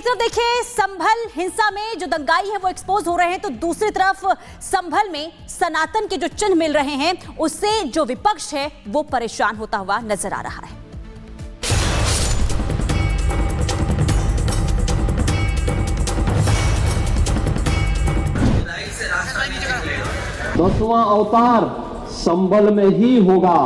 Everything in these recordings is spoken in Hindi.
तरफ देखिए संभल हिंसा में जो दंगाई है वो एक्सपोज हो रहे हैं, तो दूसरी तरफ संभल में सनातन के जो चिन्ह मिल रहे हैं उससे जो विपक्ष है वो परेशान होता हुआ नजर आ रहा है। दसवां अवतार संभल में ही होगा।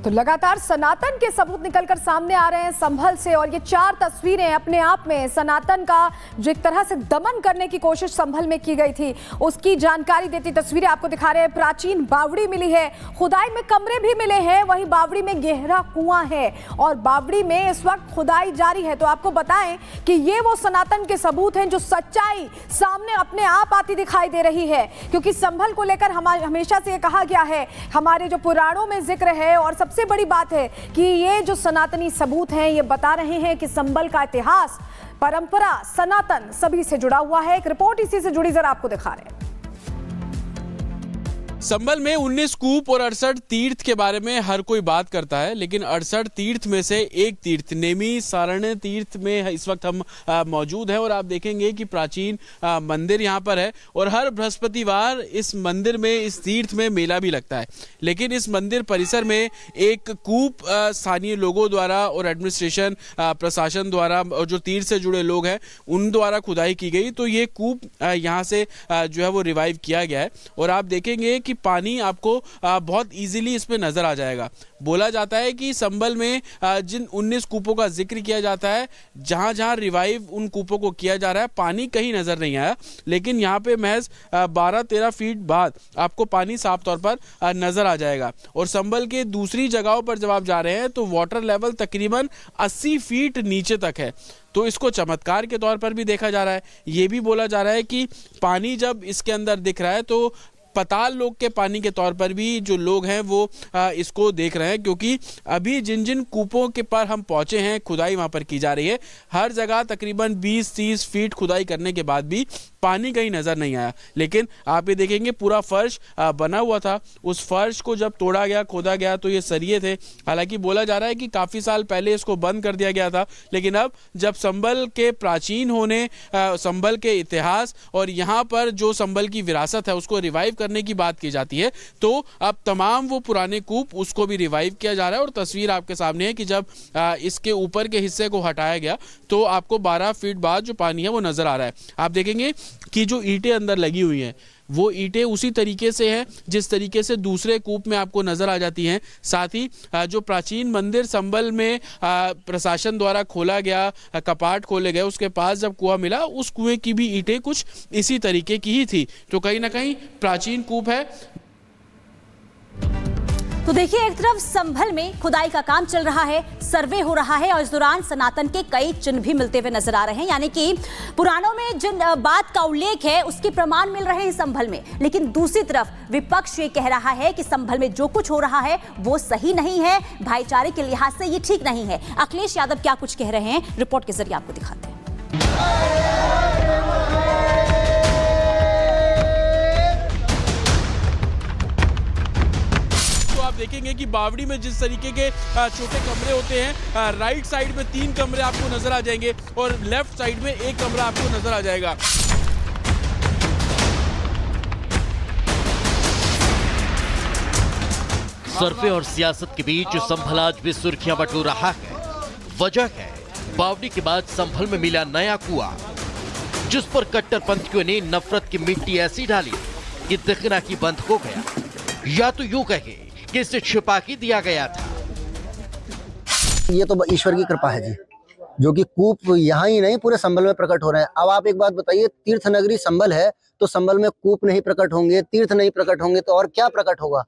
तो लगातार सनातन के सबूत निकलकर सामने आ रहे हैं संभल से, और ये 4 तस्वीरें अपने आप में सनातन का जो एक तरह से दमन करने की कोशिश संभल में की गई थी उसकी जानकारी देती तस्वीरें आपको दिखा रहे हैं। प्राचीन बावड़ी मिली है, खुदाई में कमरे भी मिले हैं, वहीं बावड़ी में गहरा कुआं है और बावड़ी में इस वक्त खुदाई जारी है। तो आपको बताएं कि ये वो सनातन के सबूत हैं जो सच्चाई सामने अपने आप आती दिखाई दे रही है, क्योंकि संभल को लेकर हमेशा से ये कहा गया है, हमारे जो पुराणों में जिक्र है, और सबसे बड़ी बात है कि ये जो सनातनी सबूत हैं ये बता रहे हैं कि संभल का इतिहास, परंपरा, सनातन सभी से जुड़ा हुआ है। एक रिपोर्ट इसी से जुड़ी जरा आपको दिखा रहे हैं। संभल में 19 कूप और 68 तीर्थ के बारे में हर कोई बात करता है, लेकिन 68 तीर्थ में से एक तीर्थ नेमी सारण्य तीर्थ में इस वक्त हम मौजूद हैं और आप देखेंगे कि प्राचीन मंदिर यहाँ पर है और हर बृहस्पतिवार इस मंदिर में, इस तीर्थ में मेला भी लगता है। लेकिन इस मंदिर परिसर में एक कूप स्थानीय लोगों द्वारा और एडमिनिस्ट्रेशन प्रशासन द्वारा और जो तीर्थ से जुड़े लोग हैं उन द्वारा खुदाई की गई, तो ये कूप यहाँ से जो है वो रिवाइव किया गया है और आप देखेंगे कि पानी आपको बहुत इजीली इसमें नजर आ जाएगा। बोला जाता है कि संभल में जिन 19 कूपों का जिक्र किया जाता है, जहां जहां रिवाइव उन कूपों को किया जा रहा है, पानी कहीं नजर नहीं आया, लेकिन यहाँ पे महज 12-13 फीट बाद आपको पानी साफ तौर पर नजर आ जाएगा। और संभल के दूसरी जगहों पर जब आप जा रहे हैं तो वाटर लेवल तकरीबन 80 फीट नीचे तक है, तो इसको चमत्कार के तौर पर भी देखा जा रहा है। ये भी बोला जा रहा है कि पानी जब इसके अंदर दिख रहा है तो पताल लोक के पानी के तौर पर भी जो लोग हैं वो इसको देख रहे हैं, क्योंकि अभी जिन जिन कूपों के पर हम पहुंचे हैं, खुदाई वहां पर की जा रही है, हर जगह तकरीबन 20-30 फीट खुदाई करने के बाद भी पानी कहीं नजर नहीं आया। लेकिन आप ये देखेंगे पूरा फर्श बना हुआ था, उस फर्श को जब तोड़ा गया, खोदा गया तो ये सरिये थे। हालांकि बोला जा रहा है कि काफी साल पहले इसको बंद कर दिया गया था, लेकिन अब जब संभल के प्राचीन होने, संभल के इतिहास और यहाँ पर जो संभल की विरासत है उसको रिवाइव करने की बात की जाती है, तो अब तमाम वो पुराने कूप उसको भी रिवाइव किया जा रहा है। और तस्वीर आपके सामने है कि जब इसके ऊपर के हिस्से को हटाया गया तो आपको 12 फीट बाद जो पानी है वो नजर आ रहा है। आप देखेंगे कि जो ईंटें अंदर लगी हुई हैं वो ईंटें उसी तरीके से हैं जिस तरीके से दूसरे कूप में आपको नजर आ जाती हैं। साथ ही जो प्राचीन मंदिर संभल में प्रशासन द्वारा खोला गया, कपाट खोले गए, उसके पास जब कुआं मिला उस कुएं की भी ईंटें कुछ इसी तरीके की ही थी, तो कहीं ना कहीं प्राचीन कूप है। तो देखिए एक तरफ संभल में खुदाई का काम चल रहा है, सर्वे हो रहा है और इस दौरान सनातन के कई चिन्ह भी मिलते हुए नजर आ रहे हैं, यानी कि पुराणों में जिन बात का उल्लेख है उसके प्रमाण मिल रहे हैं संभल में। लेकिन दूसरी तरफ विपक्ष ये कह रहा है कि संभल में जो कुछ हो रहा है वो सही नहीं है, भाईचारे के लिहाज से ये ठीक नहीं है। अखिलेश यादव क्या कुछ कह रहे हैं, रिपोर्ट के जरिए आपको दिखाते हैं। देखेंगे कि बावड़ी में जिस तरीके के छोटे कमरे होते हैं, राइट साइड में 3 कमरे आपको नजर आ जाएंगे और लेफ्ट साइड में 1 कमरा आपको नजर आ जाएगा। सर्वे और सियासत के बीच संभल आज भी सुर्खियां बटोर रहा है। वजह है बावड़ी के बाद संभल में मिला नया कुआं, जिस पर कट्टरपंथियों ने नफरत की मिट्टी ऐसी डाली कि दिखना की बंद हो गया, या तो यूं कहे कि इसे छिपा के दिया गया था। ये तो ईश्वर की कृपा है जी, जो कि कूप यहाँ ही नहीं पूरे संभल में प्रकट हो रहे हैं। अब आप एक बात बताइए, तीर्थ नगरी संभल है तो संभल में कूप नहीं प्रकट होंगे, तीर्थ नहीं प्रकट होंगे तो और क्या प्रकट होगा।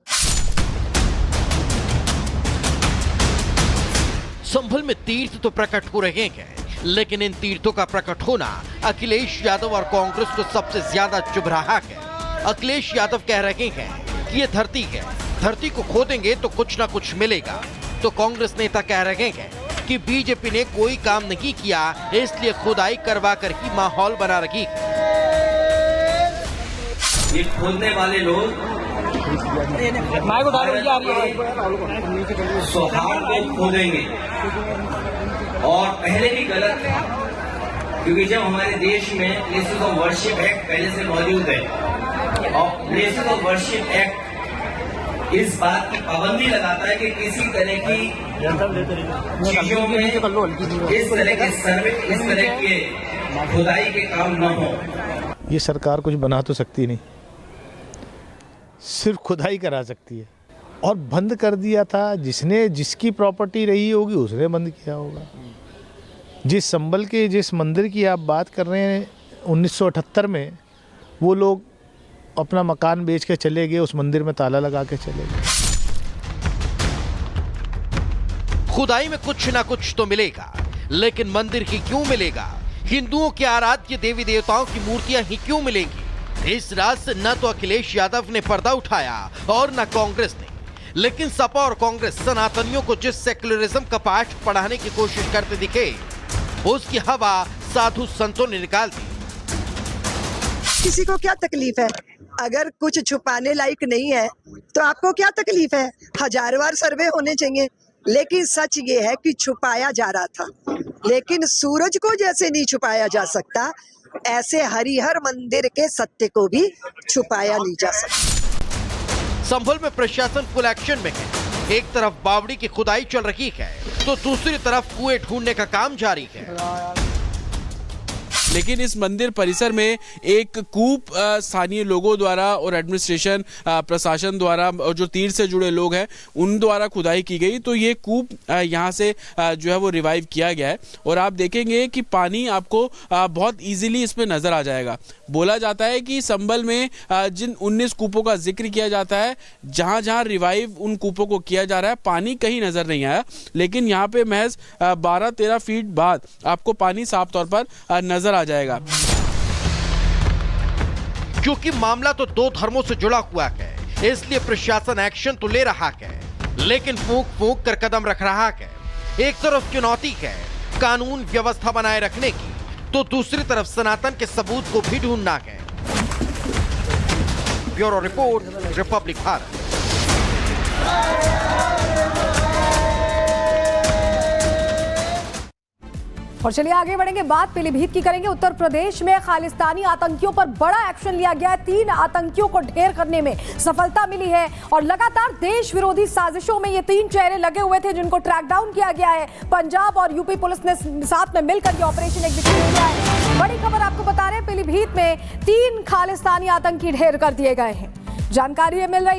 संभल में तीर्थ तो प्रकट हो रहे हैं, लेकिन इन तीर्थों का प्रकट होना अखिलेश यादव और कांग्रेस को सबसे ज्यादा चुभ रहा है। अखिलेश यादव कह रहे हैं कि ये धरती है, धरती को खोदेंगे तो कुछ ना कुछ मिलेगा, तो कांग्रेस नेता कह रहे हैं कि बीजेपी ने कोई काम नहीं किया, इसलिए खुदाई करवा कर ही माहौल बना रखी है। ये खोदने वाले लोग सौहार्द को खोदेंगे। और पहले भी गलत है, क्योंकि जब हमारे देश में प्लेसेस ऑफ वर्शिप एक्ट पहले से मौजूद है और प्लेसेस ऑफ वर्शिप एक्ट इस बात की पाबंदी लगाता है कि किसी तरह की चीजों में इस तरह के सर्वे, इस तरह के खुदाई के काम न हो। ये सरकार कुछ बना तो सकती नहीं, सिर्फ खुदाई करा सकती है। और बंद कर दिया था जिसकी प्रॉपर्टी रही होगी उसने बंद किया होगा। जिस संभल के जिस मंदिर की आप बात कर रहे हैं 1978 में, वो लोग अपना मकान बेच के चले गए, उस मंदिर में ताला लगा के चले गए। खुदाई में कुछ ना कुछ तो मिलेगा, लेकिन मंदिर ही क्यों मिलेगा? हिंदुओं के आराध्य देवी देवताओं की मूर्तियां ही क्यों मिलेंगी? इस रात से न तो अखिलेश यादव ने पर्दा उठाया और न कांग्रेस ने, लेकिन सपा और कांग्रेस सनातनियों को जिस सेक्युलरिज्म का पाठ पढ़ाने की कोशिश करते दिखे, उसकी हवा साधु संतों ने निकाल दी। किसी को क्या तकलीफ है? अगर कुछ छुपाने लायक नहीं है तो आपको क्या तकलीफ है? हजारवार सर्वे होने चाहिए, लेकिन सच ये है कि छुपाया जा रहा था। लेकिन सूरज को जैसे नहीं छुपाया जा सकता, ऐसे हरिहर मंदिर के सत्य को भी छुपाया नहीं जा सकता। संभल में प्रशासन फुल एक्शन में है। एक तरफ बावड़ी की खुदाई चल रही है तो दूसरी तरफ कुएं ढूंढने का काम जारी है। लेकिन इस मंदिर परिसर में एक कूप स्थानीय लोगों द्वारा और एडमिनिस्ट्रेशन प्रशासन द्वारा और जो तीर्थ से जुड़े लोग हैं उन द्वारा खुदाई की गई। तो ये कूप यहाँ से जो है वो रिवाइव किया गया है और आप देखेंगे कि पानी आपको बहुत इजीली इसमें नजर आ जाएगा। बोला जाता है कि संभल में जिन 19 कूपों का जिक्र किया जाता है, जहाँ जहाँ रिवाइव उन कूपों को किया जा रहा है, पानी कहीं नजर नहीं आया, लेकिन यहाँ पे महज 12-13 फीट बाद आपको पानी साफ तौर पर नजर आ जाएगा। क्योंकि मामला तो दो धर्मों से जुड़ा हुआ है, इसलिए प्रशासन एक्शन तो ले रहा है, लेकिन फूंक फूंक कर कदम रख रहा है। एक तरफ चुनौती है कानून व्यवस्था बनाए रखने की, तो दूसरी तरफ सनातन के सबूत को भी ढूंढना है। Bureau report, Republic Bharat. और चलिए आगे बढ़ेंगे, बात पीलीभीत की करेंगे। उत्तर प्रदेश में खालिस्तानी आतंकियों पर बड़ा एक्शन लिया गया है। 3 आतंकियों को ढेर करने में सफलता मिली है और लगातार देश विरोधी साजिशों में ये 3 चेहरे लगे हुए थे जिनको ट्रैक डाउन किया गया है। पंजाब और यूपी पुलिस ने साथ में मिलकर ये ऑपरेशन एग्जीक्यूट किया है। बड़ी खबर आपको बता रहे हैं, पीलीभीत में 3 खालिस्तानी आतंकी ढेर कर दिए गए हैं। जानकारी मिल रही है।